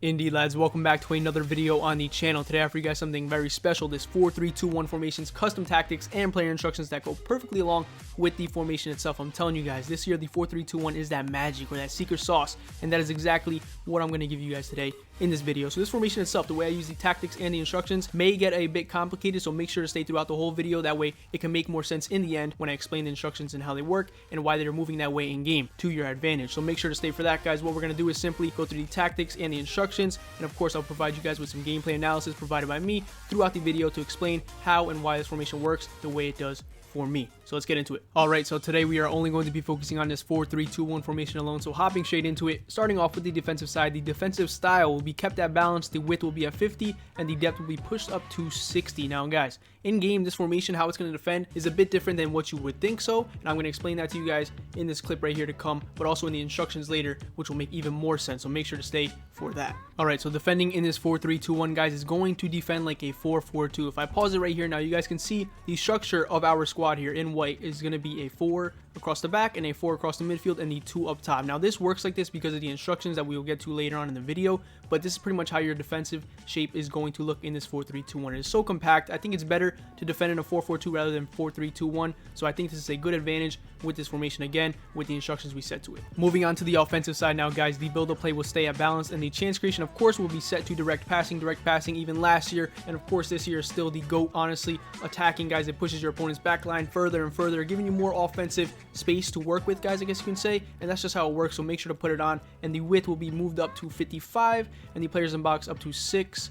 Indeed, lads, welcome back to another video on the channel. Today I have for you guys something very special. This 4-3-2-1 formations, custom tactics, and player instructions that go perfectly along with the formation itself. I'm telling you guys, this year the 4-3-2-1 is that magic or that secret sauce, and that is exactly what I'm going to give you guys today in this video. So this formation itself, the way I use the tactics and the instructions may get a bit complicated, so make sure to stay throughout the whole video. That way it can make more sense in the end when I explain the instructions and how they work and why they're moving that way in game to your advantage. So make sure to stay for that, guys. What we're going to do is simply go through the tactics and the instructions, and of course I'll provide you guys with some gameplay analysis provided by me throughout the video to explain how and why this formation works the way it does for me. So let's get into it. Alright, so today we are only going to be focusing on this 4-3-2-1 formation alone, so hopping straight into it. Starting off with the defensive side, the defensive style will be kept at balance, the width will be at 50, and the depth will be pushed up to 60. Now guys, in game, this formation, how it's going to defend is a bit different than what you would think so, and I'm going to explain that to you guys in this clip right here to come, but also in the instructions later, which will make even more sense, so make sure to stay for that. Alright, so defending in this 4-3-2-1, guys, is going to defend like a 4-4-2. If I pause it right here now, you guys can see the structure of our squad here in white is going to be a 4 across the back and a 4 across the midfield and the 2 up top. Now this works like this because of the instructions that we will get to later on in the video, but this is pretty much how your defensive shape is going to look in this 4-3-2-1. It is so compact. I think it's better to defend in a 4-4-2 rather than 4-3-2-1, so I think this is a good advantage with this formation, again, with the instructions we set to it. Moving on to the offensive side now, guys, the build-up play will stay at balance, and the chance creation, of course, will be set to direct passing even last year, and of course this year is still the GOAT, honestly. Attacking, guys, it pushes your opponent's back line further and further, giving you more offensive space to work with, guys, I guess you can say, and that's just how it works, so make sure to put it on. And the width will be moved up to 55, and the players in box up to 6,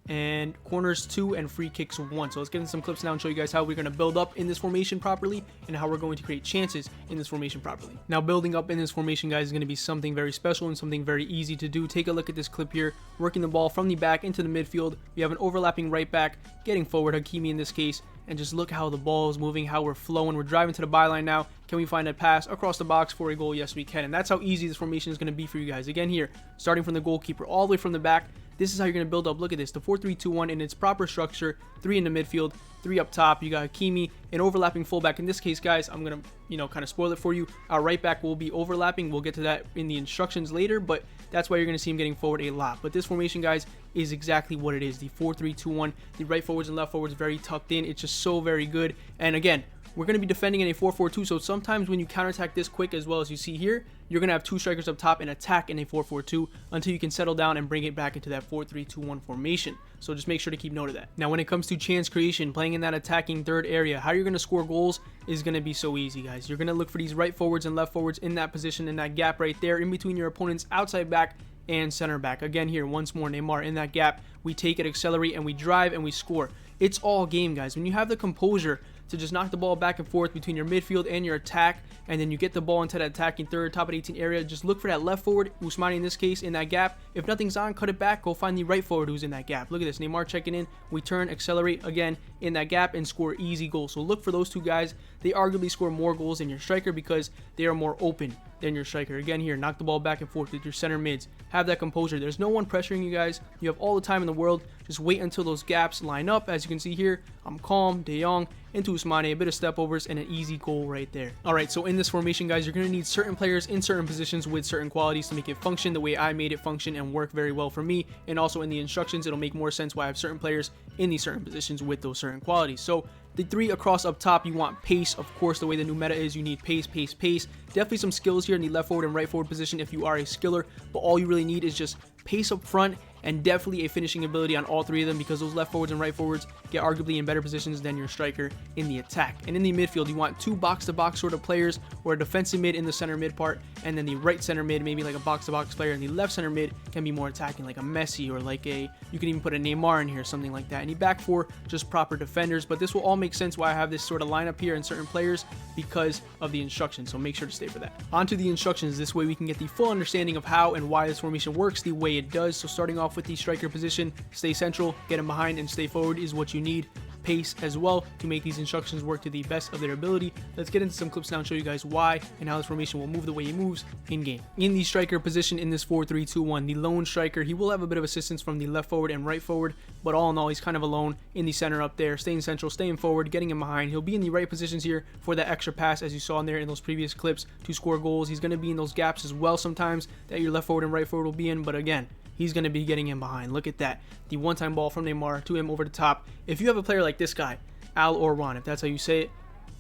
and corners 2 and free kicks 1. So let's get into some clips now and show you guys how we're going to build up in this formation properly and how we're going to create chances in this formation properly. Now building up in this formation, guys, is going to be something very special and something very easy to do. Take a look at this clip here, working the ball from the back into the midfield. We have an overlapping right back getting forward, Hakimi in this case, and just look how the ball is moving, how we're flowing. We're driving to the byline now. Can we find a pass across the box for a goal? Yes, we can. And that's how easy this formation is going to be for you guys. Again here, starting from the goalkeeper all the way from the back, this is how you're going to build up. Look at this, the 4-3-2-1 in its proper structure. 3 in the midfield, 3 up top. You got Hakimi, an overlapping fullback. In this case, guys, I'm going to, kind of spoil it for you. Our right back will be overlapping. We'll get to that in the instructions later, but that's why you're going to see him getting forward a lot. But this formation, guys, is exactly what it is. The 4-3-2-1, the right forwards and left forwards very tucked in. It's just so very good. And again, we're going to be defending in a 4-4-2, so sometimes when you counterattack this quick as well as you see here, you're going to have 2 strikers up top and attack in a 4-4-2 until you can settle down and bring it back into that 4-3-2-1 formation. So just make sure to keep note of that. Now when it comes to chance creation, playing in that attacking third area, how you're going to score goals is going to be so easy, guys. You're going to look for these right forwards and left forwards in that position, in that gap right there, in between your opponent's outside back and center back. Again here, once more, Neymar in that gap. We take it, accelerate, and we drive and we score. It's all game, guys. When you have the composure to just knock the ball back and forth between your midfield and your attack, and then you get the ball into that attacking third, top of 18 area, just look for that left forward, Ousmane in this case, in that gap. If nothing's on, cut it back, go find the right forward who's in that gap. Look at this, Neymar checking in, we turn, accelerate again in that gap, and score easy goals. So look for those two guys. They arguably score more goals than your striker because they are more open than your striker. Again here, knock the ball back and forth with your center mids. Have that composure. There's no one pressuring you guys. You have all the time in the world. Just wait until those gaps line up. As you can see here, I'm calm, De Jong into Ousmane, a bit of step overs, and an easy goal right there. Alright, so in this formation, guys, you're going to need certain players in certain positions with certain qualities to make it function the way I made it function and work very well for me. And also in the instructions, it'll make more sense why I have certain players in these certain positions with those certain qualities. So the 3 across up top, you want pace. Of course, the way the new meta is, you need pace, pace, pace. Definitely some skills here in the left forward and right forward position if you are a skiller, but all you really need is just pace up front and definitely a finishing ability on all 3 of them, because those left forwards and right forwards get arguably in better positions than your striker in the attack. And in the midfield, you want 2 box-to-box sort of players, or a defensive mid in the center mid part, and then the right center mid, maybe like a box-to-box player, and the left center mid can be more attacking, like a Messi, or like you can even put a Neymar in here, something like that. And the back 4, just proper defenders, but this will all make sense why I have this sort of lineup here in certain players because of the instructions, so make sure to stay for that. On to the instructions. This way we can get the full understanding of how and why this formation works the way it does. So starting off with the striker position, stay central, get him behind, and stay forward is what you need. Pace as well to make these instructions work to the best of their ability. Let's get into some clips now and show you guys why and how this formation will move the way it moves in game. In the striker position in this 4-3-2-1, the lone striker, he will have a bit of assistance from the left forward and right forward, but all in all, he's kind of alone in the center up there, staying central, staying forward, getting him behind. He'll be in the right positions here for that extra pass, as you saw in there in those previous clips, to score goals. He's going to be in those gaps as well sometimes that your left forward and right forward will be in, but again, he's going to be getting in behind. Look at that. The one-time ball from Neymar to him over the top. If you have a player like this guy, Al or Ron, if that's how you say it,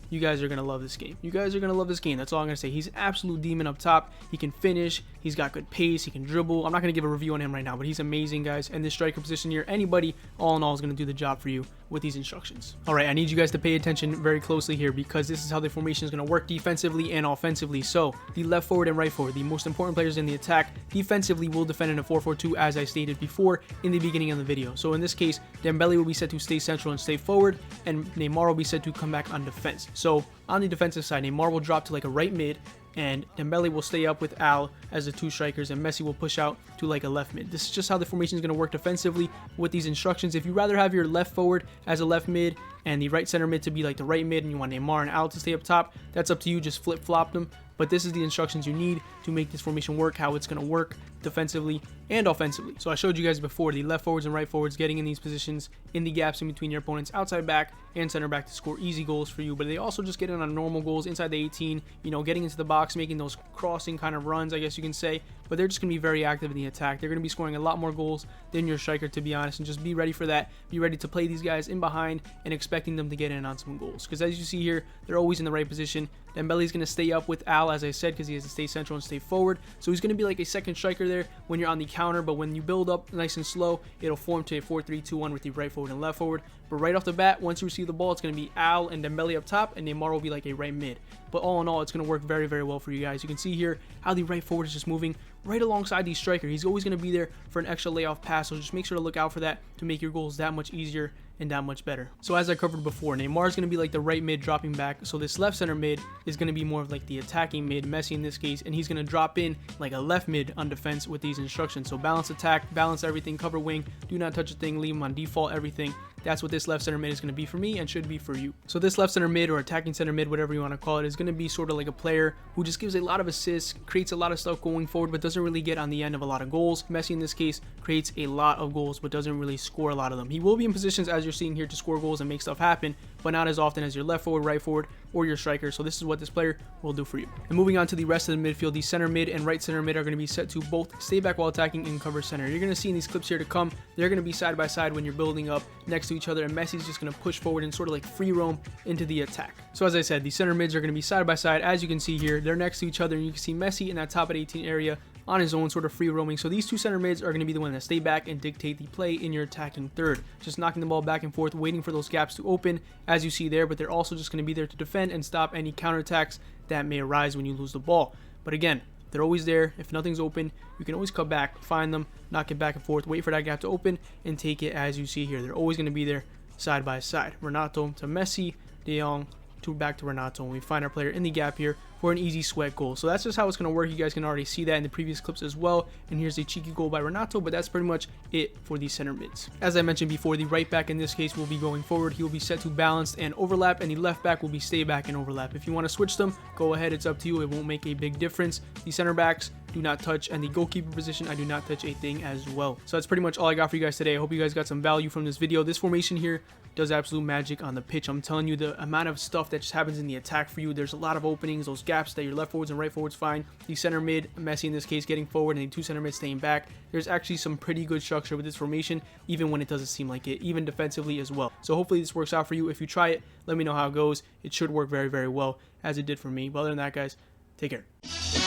you guys are going to love this game. You guys are going to love this game. That's all I'm going to say. He's an absolute demon up top. He can finish. He's got good pace. He can dribble. I'm not going to give a review on him right now, but he's amazing, guys. And this striker position here, anybody, all in all, is going to do the job for you with these instructions. All right, I need you guys to pay attention very closely here because this is how the formation is going to work defensively and offensively. So the left forward and right forward, the most important players in the attack, defensively will defend in a 4-4-2 as I stated before in the beginning of the video. So in this case, Dembele will be set to stay central and stay forward, and Neymar will be set to come back on defense. So on the defensive side, Neymar will drop to like a right mid, and Dembele will stay up with Al as the two strikers, and Messi will push out to like a left mid. This is just how the formation is going to work defensively with these instructions. If you rather have your left forward as a left mid and the right center mid to be like the right mid, and you want Neymar and Al to stay up top, that's up to you. Just flip-flop them. But this is the instructions you need to make this formation work, how it's going to work defensively and offensively. So I showed you guys before the left forwards and right forwards getting in these positions in the gaps in between your opponent's outside back and center back to score easy goals for you. But they also just get in on normal goals inside the 18, you know, getting into the box, making those crossing kind of runs, I guess you can say. But they're just going to be very active in the attack. They're going to be scoring a lot more goals than your striker, to be honest, and just be ready for that. Be ready to play these guys in behind and expecting them to get in on some goals. Because as you see here, they're always in the right position. Dembele's going to stay up with Al, as I said, because he has to stay central and stay forward. So he's going to be like a second striker there when you're on the counter, but when you build up nice and slow, it'll form to a 4-3-2-1 with the right forward and left forward. But right off the bat, once you receive the ball, it's going to be Al and Dembele up top, and Neymar will be like a right mid. But all in all, it's going to work very, very well for you guys. You can see here how the right forward is just moving right alongside the striker. He's always going to be there for an extra layoff pass, so just make sure to look out for that to make your goals that much easier and that much better. So as I covered before, Neymar is going to be like the right mid dropping back, so this left center mid is going to be more of like the attacking mid, Messi in this case, and he's going to drop in like a left mid on defense with these instructions. So balance attack, balance everything, cover wing, do not touch a thing, leave him on default, everything. That's what this left center mid is going to be for me and should be for you. So this left center mid or attacking center mid, whatever you want to call it, is going to be sort of like a player who just gives a lot of assists, creates a lot of stuff going forward, but doesn't really get on the end of a lot of goals. Messi in this case creates a lot of goals, but doesn't really score a lot of them. He will be in positions, as you're seeing here, to score goals and make stuff happen, but not as often as your left forward, right forward, or your striker. So this is what this player will do for you. And moving on to the rest of the midfield, the center mid and right center mid are going to be set to both stay back while attacking and cover center. You're going to see in these clips here to come, they're going to be side by side when you're building up next to each other, and Messi's just going to push forward and sort of like free roam into the attack. So as I said, the center mids are going to be side by side. As you can see here, they're next to each other, and you can see Messi in that top at 18 area on his own, sort of free roaming. So these two center mids are going to be the one that stay back and dictate the play in your attacking third, just knocking the ball back and forth, waiting for those gaps to open, as you see there. But they're also just going to be there to defend and stop any counterattacks that may arise when you lose the ball. But again, they're always there. If nothing's open, you can always cut back, find them, knock it back and forth, wait for that gap to open, and take it. As you see here, they're always going to be there side by side. Renato to Messi, De Jong to back to Renato, and we find our player in the gap here for an easy sweat goal. So that's just how it's going to work. You guys can already see that in the previous clips as well. And here's a cheeky goal by Renato, but that's pretty much it for the center mids. As I mentioned before, the right back in this case will be going forward. He will be set to balanced and overlap, and the left back will be stay back and overlap. If you want to switch them, go ahead. It's up to you. It won't make a big difference. The center backs do not touch, and the goalkeeper position, I do not touch a thing as well. So that's pretty much all I got for you guys today. I hope you guys got some value from this video. This formation here does absolute magic on the pitch. I'm telling you, the amount of stuff that just happens in the attack for you, there's a lot of openings, those gaps that your left forwards and right forwards find. The center mid, Messi in this case, getting forward, and the two center mids staying back. There's actually some pretty good structure with this formation, even when it doesn't seem like it, even defensively as well. So hopefully this works out for you. If you try it, let me know how it goes. It should work very, very well, as it did for me. But other than that, guys, take care.